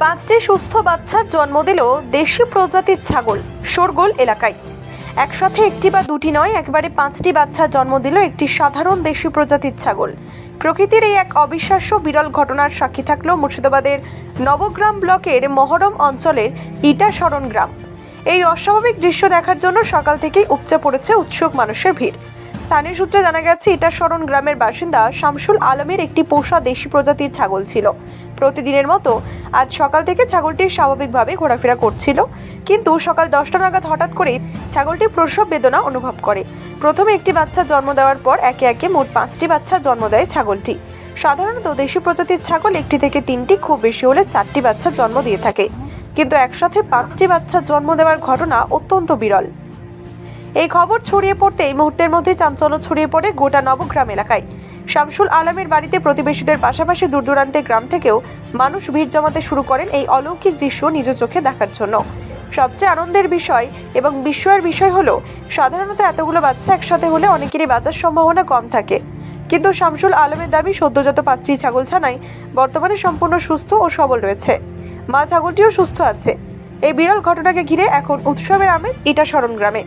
5টি সুস্থ বাচ্চার জন্ম দিল দেশি প্রজাতির ছাগল শোরগোল এলাকায়। একসাথে একটি বা দুটি নয়, একবারে 5টি বাচ্চার জন্ম দিল একটি সাধারণ দেশি প্রজাতির ছাগল। প্রকৃতির এই এক অবিশ্বাস্য বিরল ঘটনার সাক্ষী থাকলো মুর্শিদাবাদের নবগ্রাম ব্লকের মহরম অঞ্চলের ইটাশরণ গ্রাম। এই অস্বাভাবিক দৃশ্য দেখার জন্য সকাল থেকেই উপচে পড়েছে উৎসুক মানুষের ভিড়। স্থানীয় সূত্রে জানা গেছে, ইটাশরণ গ্রামের বাসিন্দা শামসুল আলমের একটি পোষা দেশি প্রজাতির ছাগল ছিল। প্রতিদিনের মতো আজ সকাল থেকে ছাগলটি স্বাভাবিকভাবে ঘোরাফেরা করছিল, কিন্তু সকাল 10টা নাগাদ হঠাৎ করে ছাগলটি প্রসব বেদনা অনুভব করে। প্রথমে একটি বাচ্চা জন্ম দেওয়ার পর একে একে মোট 5টি বাচ্চার জন্ম দেয় ছাগলটি। সাধারণত দেশি প্রজাতির ছাগল 1টি থেকে 3টি, খুব বেশি হলে 4টি বাচ্চার জন্ম দিয়ে থাকে, কিন্তু একসাথে 5টি বাচ্চার জন্ম দেওয়ার ঘটনা অত্যন্ত বিরল। এই খবর ছড়িয়ে পড়তে এই মুহূর্তের মধ্যে চাঞ্চল্য ছড়িয়ে পড়ে গোটা নবগ্রাম এলাকায়। শামসুল আলমের বাড়িতে প্রতিবেশীদের পাশাপাশি দূর দূরান্তের গ্রাম থেকেও মানুষ ভিড় জমাতে শুরু করেন এই অলৌকিক দৃশ্য নিজ চোখে দেখার জন্য। সবচেয়ে আনন্দের বিষয় এবং বিস্ময়ের বিষয় হলো, সাধারণত এতগুলো বাচ্চা একসাথে হলে অনেকেরই বাঁচার সম্ভাবনা কম থাকে, কিন্তু শামসুল আলমের দাবি সদ্যজাত 5টি ছাগল ছানাই বর্তমানে সম্পূর্ণ সুস্থ ও সবল রয়েছে। মা ছাগলটিও সুস্থ আছে। এই বিরল ঘটনাকে ঘিরে এখন উৎসবের আমেজ ইটাশরণ গ্রামে।